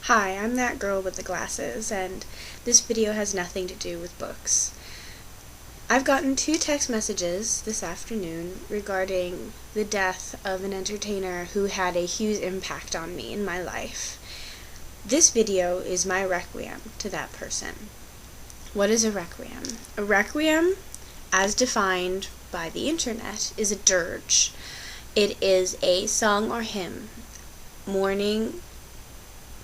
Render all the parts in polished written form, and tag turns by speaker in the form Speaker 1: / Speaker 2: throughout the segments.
Speaker 1: Hi, I'm that girl with the glasses, and this video has nothing to do with books. I've gotten 2 text messages this afternoon regarding the death of an entertainer who had a huge impact on me in my life. This video is my requiem to that person. What is a requiem? A requiem, as defined by the internet, is a dirge. It is a song or hymn mourning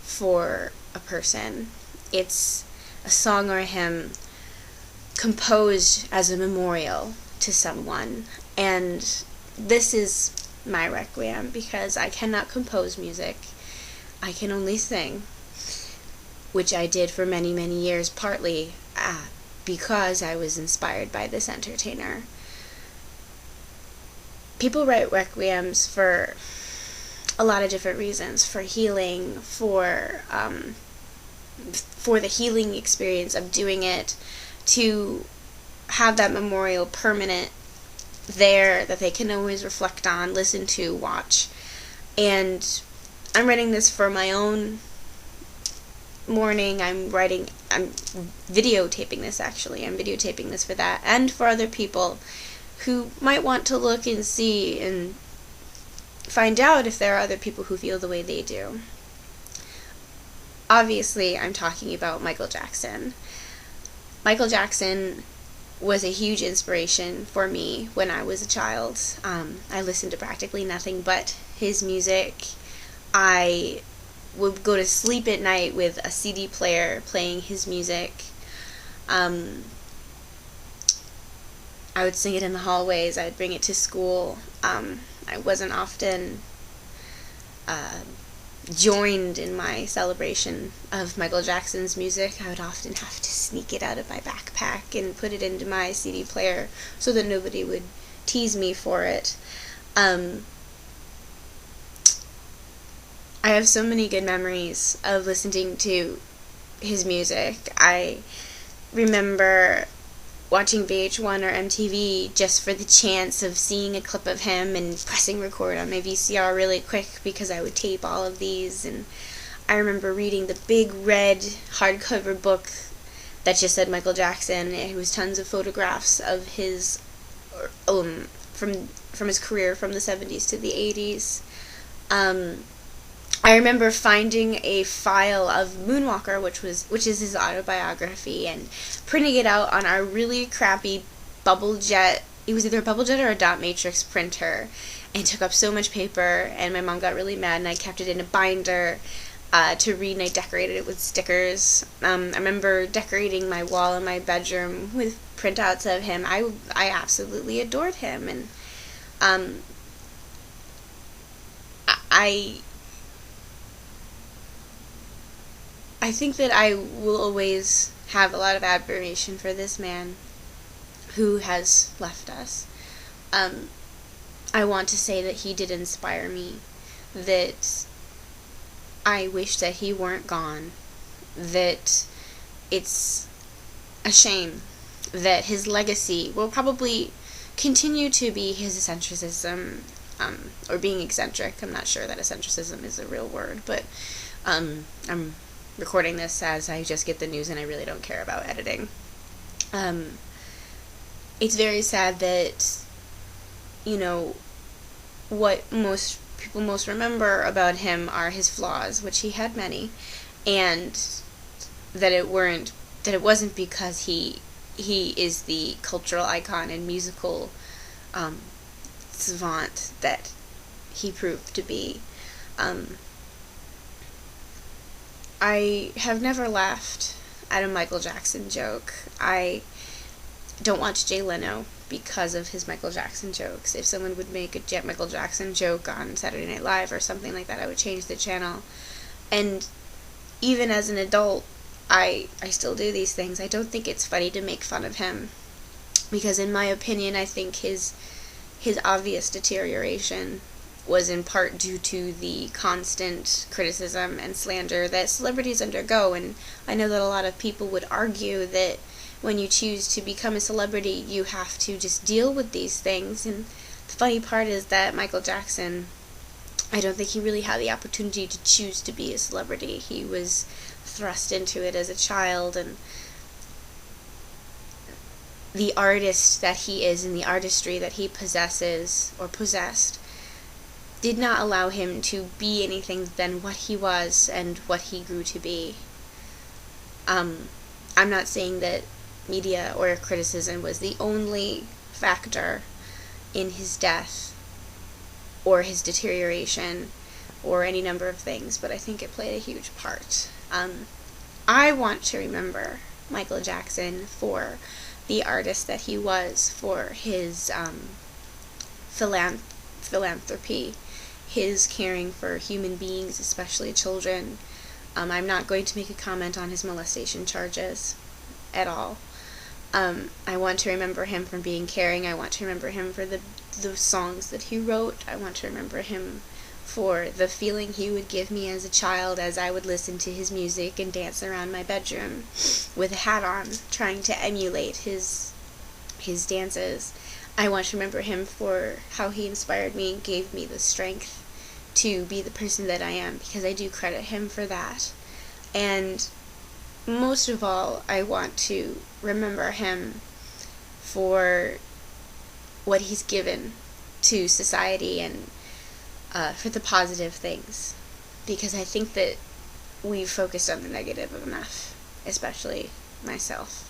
Speaker 1: for a person. It's a song or a hymn composed as a memorial to someone, and this is my requiem because I cannot compose music. I can only sing, which I did for many, many years, partly because I was inspired by this entertainer. People write requiems for a lot of different reasons, for healing, for the healing experience of doing it, to have that memorial permanent there that they can always reflect on, listen to, watch. And I'm writing this for my own mourning. I'm videotaping this, actually. I'm videotaping this for that, and for other people who might want to look and see and find out if there are other people who feel the way they do. Obviously, I'm talking about Michael Jackson. Michael Jackson was a huge inspiration for me when I was a child. I listened to practically nothing but his music. I would go to sleep at night with a CD player playing his music. I would sing it in the hallways. I would bring it to school. I wasn't often joined in my celebration of Michael Jackson's music. I would often have to sneak it out of my backpack and put it into my CD player so that nobody would tease me for it. I have so many good memories of listening to his music. I remember watching VH1 or MTV just for the chance of seeing a clip of him and pressing record on my VCR really quick because I would tape all of these. And I remember reading the big red hardcover book that just said Michael Jackson. It was tons of photographs of his from his career from the 70s to the 80s. I remember finding a file of Moonwalker, which is his autobiography, and printing it out on our really crappy bubble jet. It was either a bubble jet or a dot matrix printer, and took up so much paper. And my mom got really mad, and I kept it in a binder to read, and I decorated it with stickers. I remember decorating my wall in my bedroom with printouts of him. I absolutely adored him, and I think that I will always have a lot of admiration for this man who has left us. I want to say that he did inspire me, that I wish that he weren't gone, that it's a shame that his legacy will probably continue to be his eccentricism, or being eccentric. I'm not sure that eccentricism is a real word, but I'm recording this as I just get the news and I really don't care about editing. It's very sad that, what most people most remember about him are his flaws, which he had many, and that it wasn't because he is the cultural icon and musical savant that he proved to be. I have never laughed at a Michael Jackson joke. I don't watch Jay Leno because of his Michael Jackson jokes. If someone would make a Michael Jackson joke on Saturday Night Live or something like that, I would change the channel. And even as an adult, I still do these things. I don't think it's funny to make fun of him, because in my opinion, I think his obvious deterioration was in part due to the constant criticism and slander that celebrities undergo. And I know that a lot of people would argue that when you choose to become a celebrity, you have to just deal with these things. And the funny part is that Michael Jackson I don't think he really had the opportunity to choose to be a celebrity. He was thrust into it as a child, and the artist that he is and the artistry that he possesses, or possessed, did not allow him to be anything than what he was and what he grew to be. I'm not saying that media or criticism was the only factor in his death or his deterioration or any number of things, but I think it played a huge part. I want to remember Michael Jackson for the artist that he was, for his philanthropy, his caring for human beings, especially children. I'm not going to make a comment on his molestation charges at all. I want to remember him for being caring. I want to remember him for the songs that he wrote. I want to remember him for the feeling he would give me as a child as I would listen to his music and dance around my bedroom with a hat on, trying to emulate his dances. I want to remember him for how he inspired me and gave me the strength to be the person that I am, because I do credit him for that. And most of all, I want to remember him for what he's given to society and for the positive things, because I think that we've focused on the negative enough, especially myself.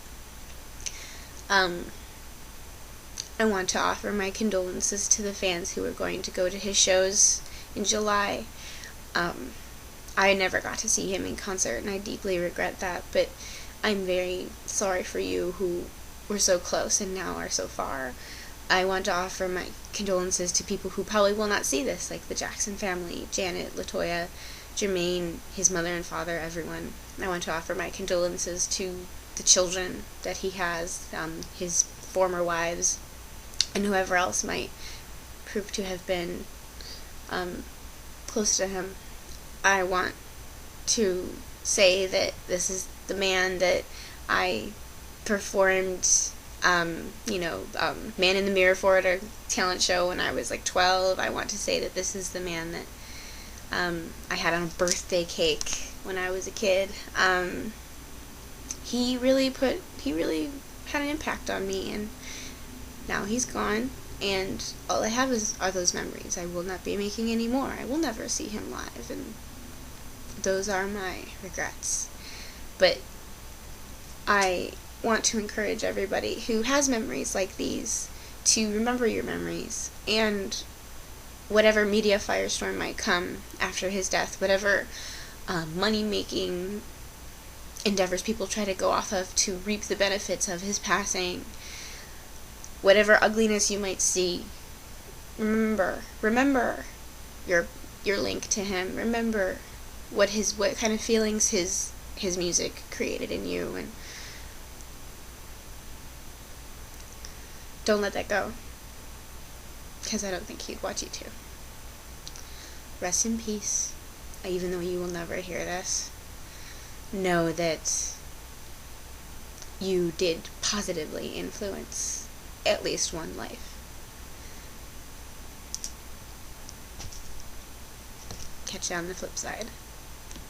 Speaker 1: I want to offer my condolences to the fans who were going to go to his shows in July. I never got to see him in concert, and I deeply regret that, but I'm very sorry for you who were so close and now are so far. I want to offer my condolences to people who probably will not see this, like the Jackson family, Janet, LaToya, Jermaine, his mother and father, everyone. I want to offer my condolences to the children that he has, his former wives, and whoever else might prove to have been close to him. I want to say that this is the man that I performed Man in the Mirror for at a talent show when I was like 12. I want to say that this is the man that I had on a birthday cake when I was a kid. He really had an impact on me, and now he's gone, and all I have are those memories. I will not be making any more. I will never see him live, and those are my regrets. But I want to encourage everybody who has memories like these to remember your memories, and whatever media firestorm might come after his death, whatever money-making endeavors people try to go off of to reap the benefits of his passing, whatever ugliness you might see, remember your link to him. Remember what kind of feelings his music created in you, and don't let that go, because I don't think he'd want you to. Rest in peace. Even though you will never hear this, know that you did positively influence at least one life. Catch you on the flip side.